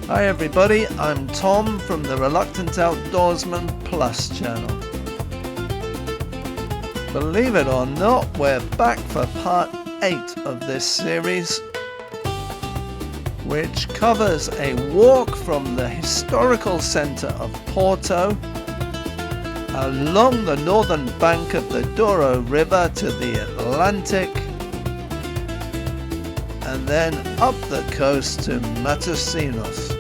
Hi everybody, I'm Tom from the Reluctant Outdoorsman Plus channel. Believe it or not, we're back for part 8 of this series, which covers a walk from the historical centre of Porto along the northern bank of the Douro River to the Atlantic, and then up the coast to Matosinhos,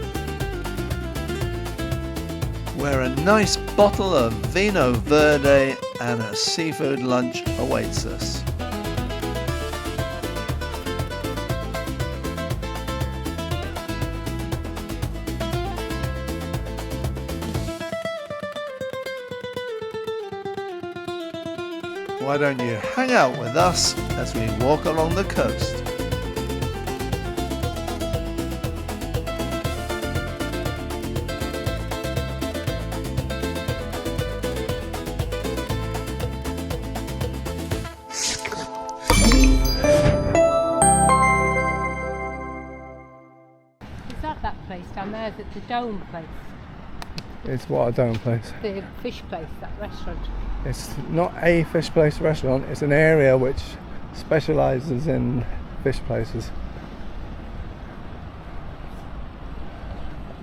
where a nice bottle of Vino Verde and a seafood lunch awaits us. Why don't you hang out with us as we walk along the coast? That place down there, is it the Dome place? It's what, a dome place? The fish place, that restaurant. It's not a fish place restaurant, it's an area which specialises in fish places.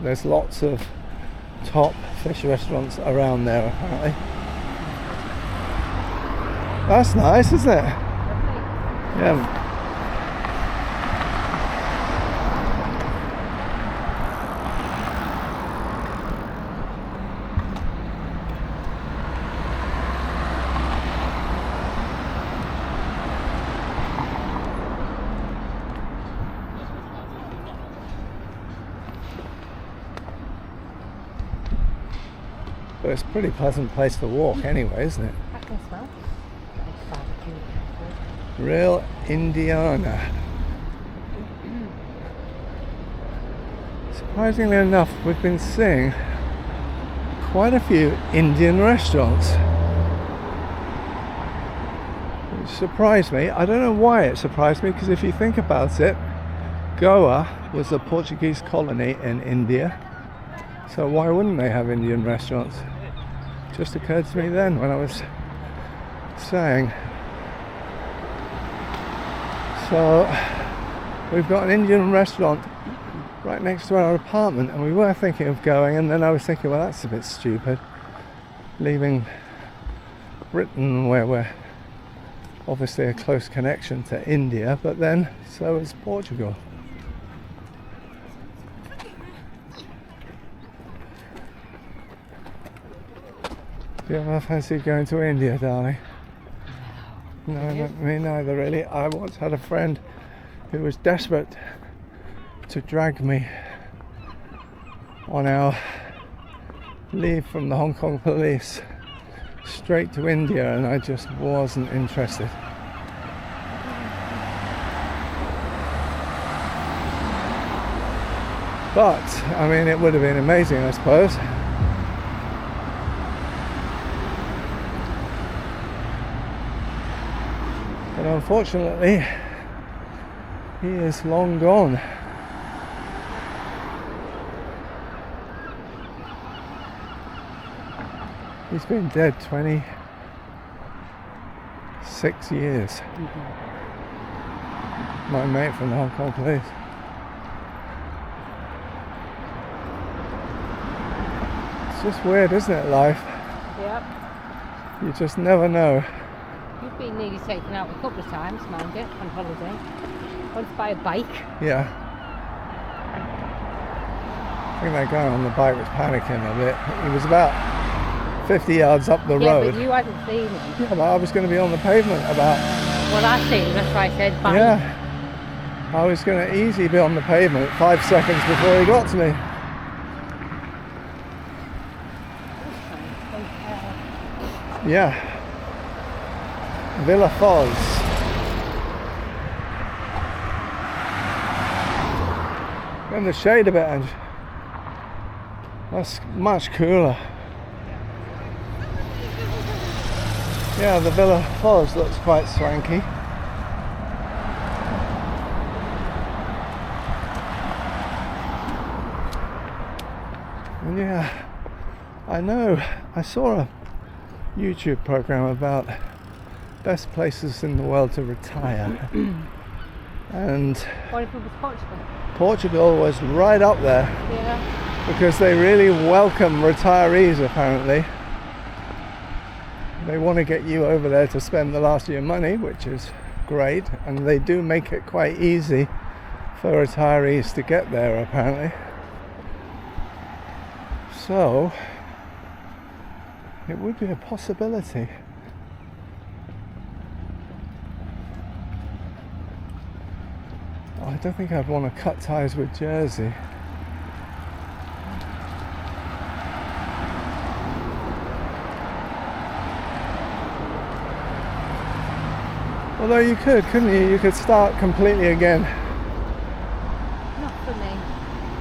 There's lots of top fish restaurants around there apparently. That's nice, isn't it? Yeah. But it's a pretty pleasant place to walk anyway, isn't it? I can smell barbecue. Real Indiana. Surprisingly enough, we've been seeing quite a few Indian restaurants, which surprised me. I don't know why it surprised me, because if you think about it, Goa was a Portuguese colony in India, so why wouldn't they have Indian restaurants? Just occurred to me then when I was saying. So we've got an Indian restaurant right next to our apartment, and we were thinking of going, and then I was thinking, well, that's a bit stupid, leaving Britain where we're obviously a close connection to India, but then so is Portugal. Do you ever fancy going to India, darling? No, me neither really. I once had a friend who was desperate to drag me on our leave from the Hong Kong police straight to India, and I just wasn't interested. But, I mean, it would have been amazing, I suppose. But unfortunately, he is long gone. He's been dead 26 years. My mate from the Hong Kong police. It's just weird, isn't it, life? Yep. You just never know. You've been nearly taken out a couple of times, mind it, on holiday. Once by a bike. Yeah. I think that guy on the bike was panicking a bit. He was about 50 yards up the road. Yeah, but you hadn't seen him. Yeah, but I was going to be on the pavement about... Well, I seen him, that's why I said bike. Yeah. I was going to easily be on the pavement 5 seconds before he got to me. Yeah. Villa Foz. In the shade a bit, and that's much cooler. Yeah, the Villa Foz looks quite swanky. And yeah, I know, I saw a YouTube program about best places in the world to retire. And What if it was Portugal? Portugal was right up there. Yeah. Because they really welcome retirees, apparently. They want to get you over there to spend the last of your money, which is great, and they do make it quite easy for retirees to get there, apparently. So it would be a possibility. I don't think I'd want to cut ties with Jersey. Although you could, couldn't you? You could start completely again. Not for me.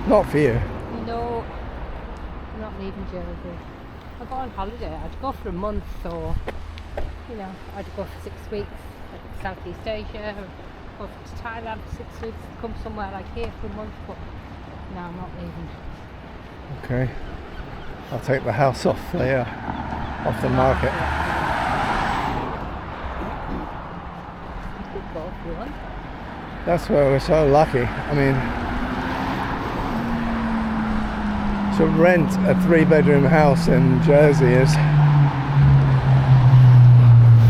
Not for you. No, I'm not leaving Jersey. I go on holiday. I'd go for a month, or I'd go for 6 weeks, like Southeast Asia, go to Thailand for 6 weeks, come somewhere like here for a month. But no, I'm not leaving. Okay. I'll take the house off the market. You could go if you want. That's where we're so lucky. I mean, to rent a 3-bedroom house in Jersey is,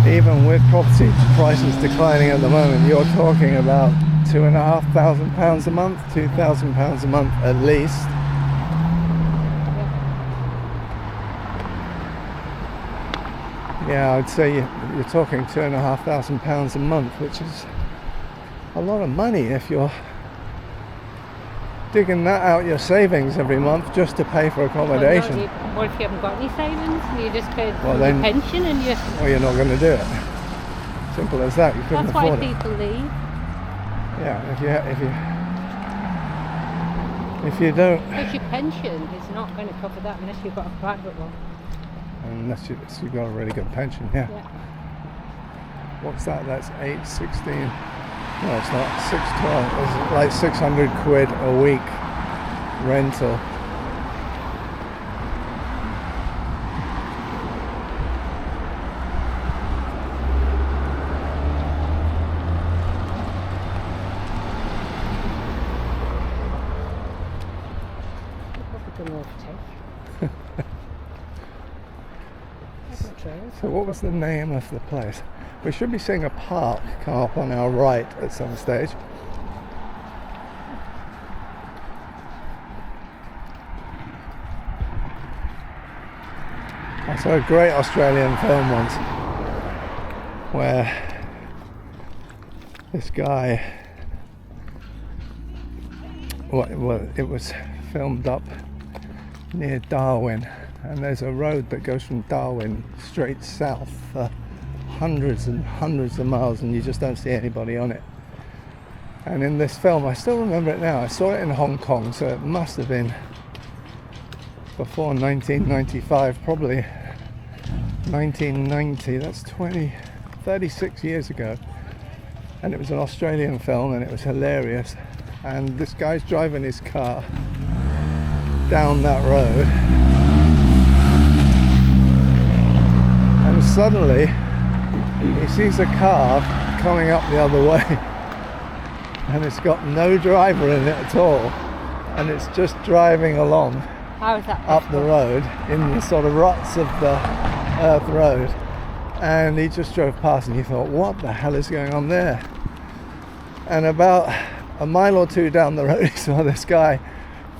even with property prices declining at the moment, you're talking about £2,500 a month, £2,000 a month at least. Yeah, I'd say you're talking £2,500 a month, which is a lot of money if you're digging that out your savings every month just to pay for accommodation. What if you haven't got any savings and you just paid Well, your then- pension and you... Well, you're not going to do it. Simple as that. You couldn't That's why afford it. people leave. Yeah, if you don't, Because your pension is not going to cover that unless you've got a private one. unless you've got a really good pension, yeah. Yeah. What's that? That's 816. No, it's not. 612. It's like 600 quid a week rental. So what was the name of the place? We should be seeing a park come up on our right at some stage. I saw a great Australian film once where this guy, well, it was filmed up near Darwin, and there's a road that goes from Darwin straight south for hundreds and hundreds of miles, and you just don't see anybody on it. And in this film, I still remember it now, I saw it in Hong Kong, so it must have been before 1995, probably 1990. That's 36 years ago, and it was an Australian film, and it was hilarious. And this guy's driving his car down that road, and suddenly he sees a car coming up the other way, and it's got no driver in it at all, and it's just driving along How is that up the possible? road in the sort of ruts of the earth road. And he just drove past, and he thought, what the hell is going on there? And about a mile or two down the road, he saw this guy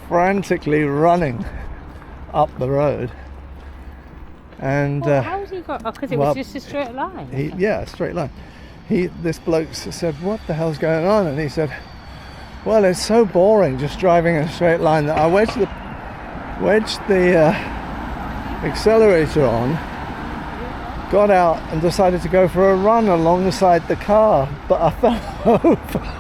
frantically running up the road. And Well, how has he got... Because it well, was just a straight line. yeah, straight line. This bloke said, what the hell's going on? And he said, well, it's so boring just driving in a straight line that I wedged the accelerator on, got out and decided to go for a run alongside the car, but I fell over.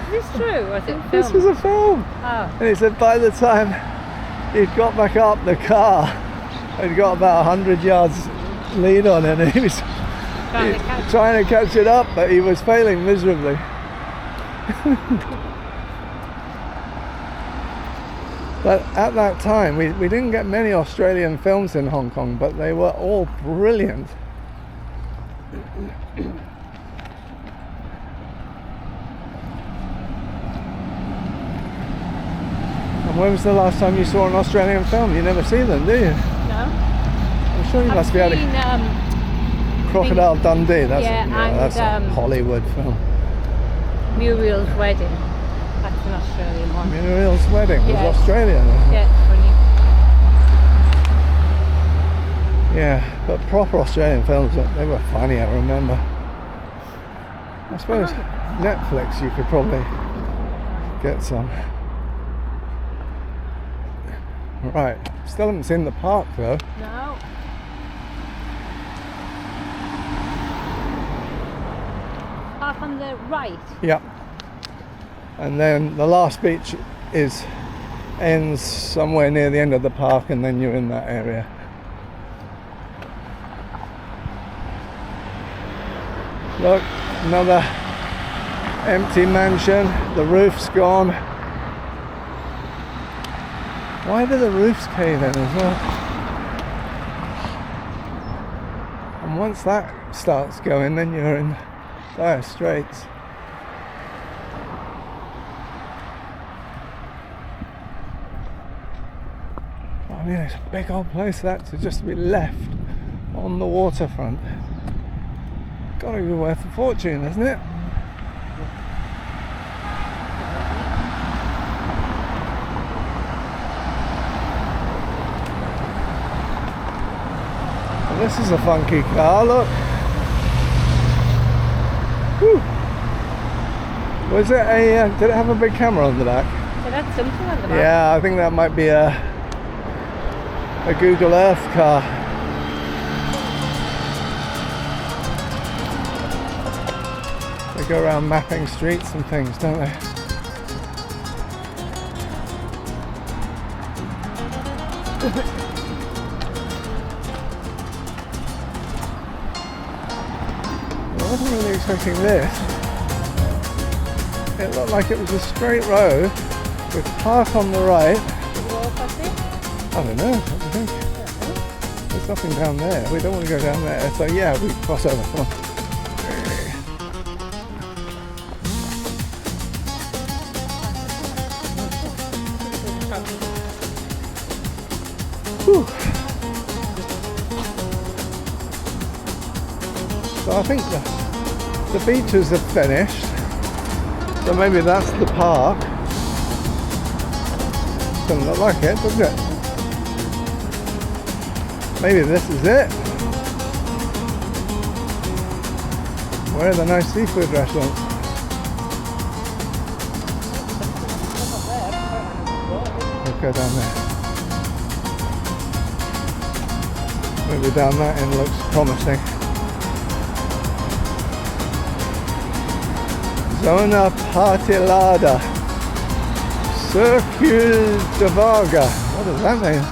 Is this true? Or is it This filmed? was a film. Oh. And he said by the time he'd got back up, the car had got about 100 yards lead on it, and he was trying to catch it up, but he was failing miserably. But at that time, we didn't get many Australian films in Hong Kong, but they were all brilliant. And when was the last time you saw an Australian film? You never see them, do you? No. I'm sure you must be able to. Crocodile Dundee, that's a Hollywood film. Muriel's Wedding. That's an Australian one. Muriel's Wedding was Yeah. Australian. Yeah, it's funny. Yeah, but proper Australian films, they were funny, I remember. I suppose Netflix, you could probably get some. Right, still haven't seen the park though. No. Park on the right. Yep. And then the last beach ends somewhere near the end of the park, and then you're in that area. Look, another empty mansion. The roof's gone. Why do the roofs cave in as well? And once that starts going, then you're in dire straits. I mean, it's a big old place that to just be left on the waterfront. Gotta be worth a fortune, isn't it? Well, this is a funky car, look. Whew. Was it did it have a big camera on the back? It had something on the back. Yeah, I think that might be a Google Earth car. They go around mapping streets and things, don't they? I wasn't really expecting this. It looked like it was a straight road with park on the right. I don't know, what do you think? There's nothing down there. We don't want to go down there. So yeah, we cross over. Come on. Whew. So I think the beaches have finished. So maybe that's the park. Doesn't look like it, does it? Maybe this is it. Where are the nice seafood restaurants? We'll go down there. Maybe down that end looks promising. Zona Partilada. Circule de Varga. What does that mean?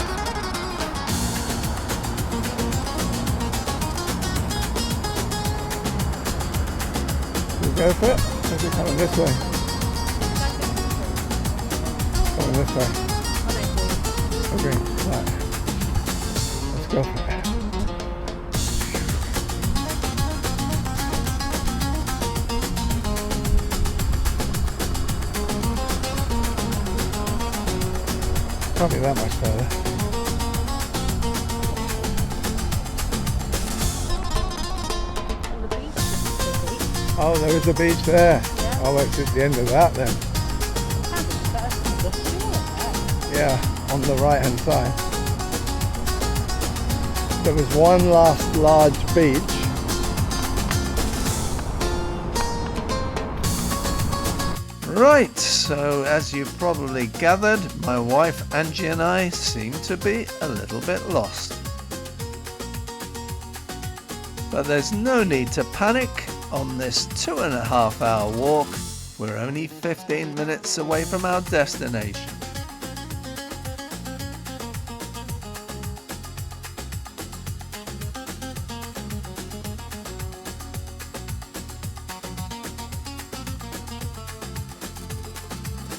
Should we go for it? Or is it coming this way? Coming this way. Okay, right. Let's go for it. Can't be that much further. Oh, there is a beach there. Yeah. Oh, it's at the end of that then. Yeah, on the right hand side. There was one last large beach. Right, so as you've probably gathered, my wife Angie and I seem to be a little bit lost. But there's no need to panic. On this 2.5 hour walk, we're only 15 minutes away from our destination.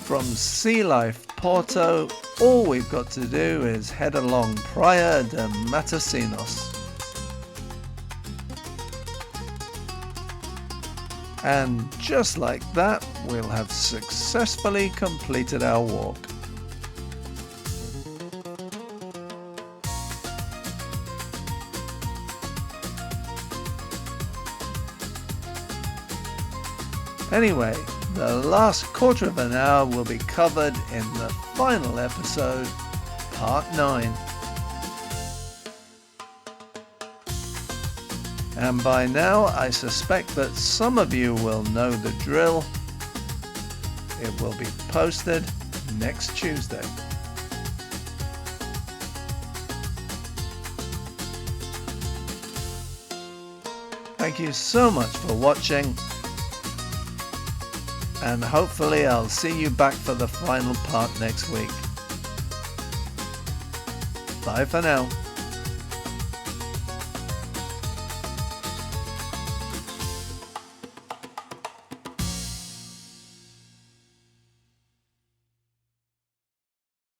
From Sea Life Porto, all we've got to do is head along Praia de Matosinhos. And just like that, we'll have successfully completed our walk. Anyway, the last quarter of an hour will be covered in the final episode, part 9. And by now, I suspect that some of you will know the drill. It will be posted next Tuesday. Thank you so much for watching, and hopefully I'll see you back for the final part next week. Bye for now.